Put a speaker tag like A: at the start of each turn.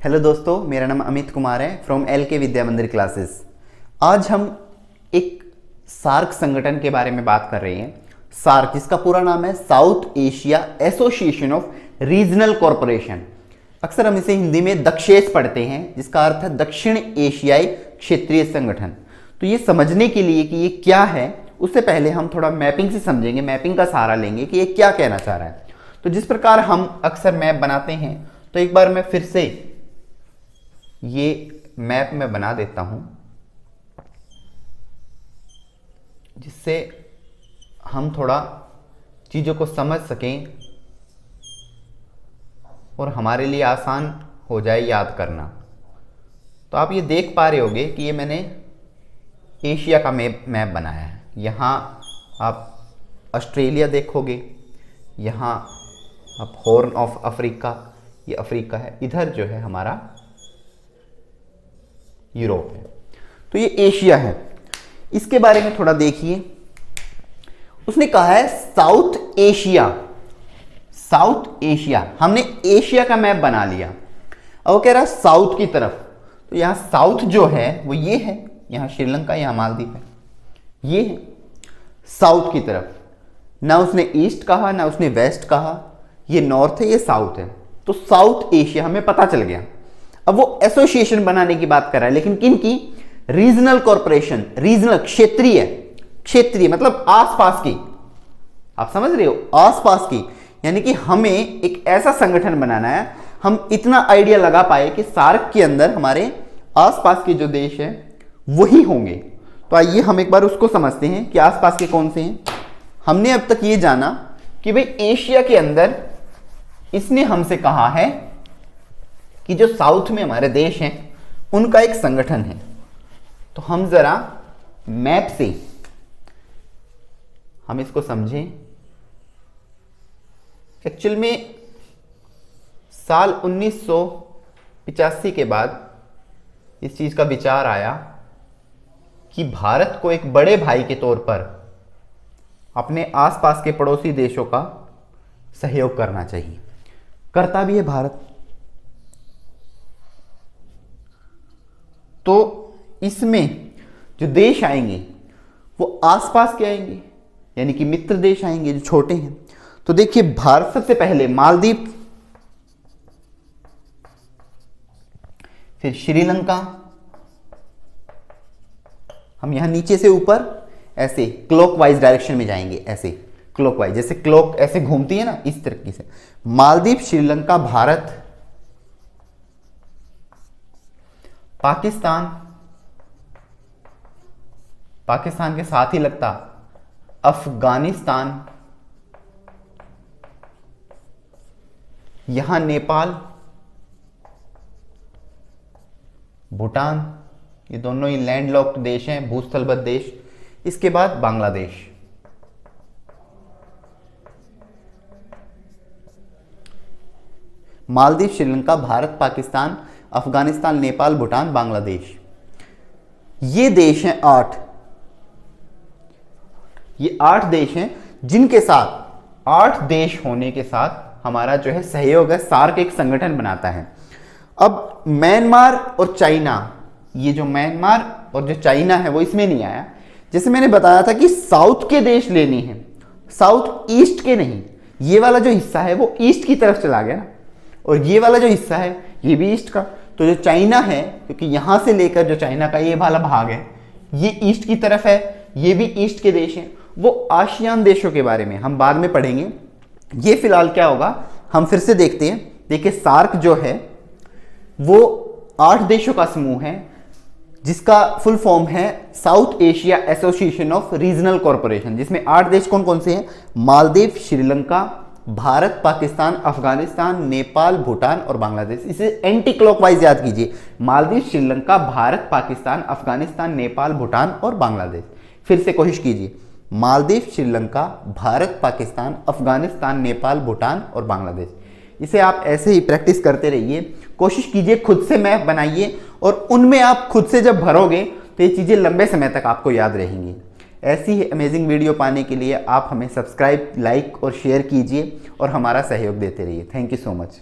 A: Hello दोस्तों, मेरा नाम अमित कुमार है फ्रॉम LK विद्या मंदिर क्लासेस। आज हम एक सार्क संगठन के बारे में बात कर रहे हैं। सार्क, जिसका पूरा नाम है south Asia association of regional corporation. अक्सर हम इसे हिंदी में दक्षेस पढ़ते हैं, जिसका अर्थ है दक्षिण एशियाई क्षेत्रीय संगठन। तो ये समझने के लिए कि ये क्या है, उससे पहले हम थोड़ा मैपिंग से समझेंगे, मैपिंग का सहारा लेंगे कि ये क्या कहना चाह रहा है। तो जिस प्रकार हम अक्सर मैप बनाते हैं, तो एक बार मैं फिर से ये मैप में बना देता हूं, जिससे हम थोड़ा चीज़ों को समझ सकें और हमारे लिए आसान हो जाए याद करना। तो आप ये देख पा रहे होंगे कि ये मैंने एशिया का मैप बनाया है। यहाँ आप ऑस्ट्रेलिया देखोगे, यहाँ आप हॉर्न ऑफ अफ्रीका, ये अफ्रीका है, इधर जो है हमारा यूरोप है। तो ये एशिया है। इसके बारे में थोड़ा देखिए। उसने कहा है साउथ एशिया, साउथ एशिया। हमने एशिया का मैप बना लिया, अब वो कह रहा है साउथ की तरफ। तो यहां साउथ जो है वो ये है, यहां श्रीलंका, यहां मालदीव है, ये है साउथ की तरफ। ना उसने ईस्ट कहा ना उसने वेस्ट कहा, ये नॉर्थ है, ये साउथ है। तो साउथ एशिया हमें पता चल गया। अब वो एसोसिएशन बनाने की बात कर रहा है, लेकिन किन की? Regional corporation. रीजनल, क्षेत्रीय, क्षेत्रीय मतलब आसपास की। आप समझ रहे हो, आसपास की। यानी कि हमें एक ऐसा संगठन बनाना है, हम इतना आइडिया लगा पाए कि सार्क के अंदर हमारे आसपास के जो देश है वही होंगे। तो आइए हम एक बार उसको समझते हैं कि आसपास के कौन से हैं। हमने अब तक ये जाना कि भाई एशिया के अंदर इसने हमसे कहा है कि जो साउथ में हमारे देश हैं उनका एक संगठन है। तो हम जरा मैप से हम इसको समझें। एक्चुअल में साल 1985 के बाद इस चीज का विचार आया कि भारत को एक बड़े भाई के तौर पर अपने आसपास के पड़ोसी देशों का सहयोग करना चाहिए। करता भी है भारत। तो इसमें जो देश आएंगे वो आसपास के आएंगे, यानी कि मित्र देश आएंगे जो छोटे हैं। तो देखिए, भारत सबसे पहले मालदीव, फिर श्रीलंका। हम यहां नीचे से ऊपर ऐसे क्लॉकवाइज डायरेक्शन में जाएंगे, ऐसे क्लॉकवाइज, जैसे क्लॉक ऐसे घूमती है ना, इस तरीके से। मालदीव, श्रीलंका, भारत, पाकिस्तान, पाकिस्तान के साथ ही लगता अफगानिस्तान, यहां नेपाल, भूटान, ये दोनों ही लैंडलॉक्ड देश हैं, भूस्थलबद्ध देश। इसके बाद बांग्लादेश। मालदीव, श्रीलंका, भारत, पाकिस्तान, अफगानिस्तान, नेपाल, भूटान, बांग्लादेश। ये देश हैं 8। ये 8 देश हैं जिनके साथ, 8 देश होने के साथ हमारा जो है सहयोग है। सार्क एक संगठन बनाता है। अब म्यांमार और चाइना, ये जो म्यांमार और जो चाइना है वो इसमें नहीं आया। जैसे मैंने बताया था कि साउथ के देश लेने हैं, साउथ ईस्ट के नहीं। ये वाला जो हिस्सा है वो ईस्ट की तरफ चला गया, और ये वाला जो हिस्सा है ये भी ईस्ट का। तो जो चाइना है, क्योंकि यहां से लेकर जो चाइना का ये वाला भाग है ये ईस्ट की तरफ है, ये भी ईस्ट के देश हैं। वो आसियान देशों के बारे में हम बाद में पढ़ेंगे। ये फिलहाल क्या होगा हम फिर से देखते हैं। देखिए, सार्क जो है वो 8 देशों का समूह है, जिसका फुल फॉर्म है south Asia association of regional corporation, जिसमें 8 देश कौन कौन से हैं? मालदीव, श्रीलंका, भारत, पाकिस्तान, अफगानिस्तान, नेपाल, भूटान और बांग्लादेश। इसे एंटी क्लॉकवाइज याद कीजिए। मालदीव, श्रीलंका, भारत, पाकिस्तान, अफगानिस्तान, नेपाल, भूटान और बांग्लादेश। फिर से कोशिश कीजिए। मालदीव, श्रीलंका, भारत, पाकिस्तान, अफगानिस्तान, नेपाल, भूटान और बांग्लादेश। इसे आप ऐसे ही प्रैक्टिस करते रहिए। कोशिश कीजिए, खुद से मैप बनाइए, और उनमें आप खुद से जब भरोगे तो ये चीज़ें लंबे समय तक आपको याद रहेंगी। ऐसी ही अमेजिंग वीडियो पाने के लिए आप हमें सब्सक्राइब, लाइक और शेयर कीजिए और हमारा सहयोग देते रहिए। Thank you so much.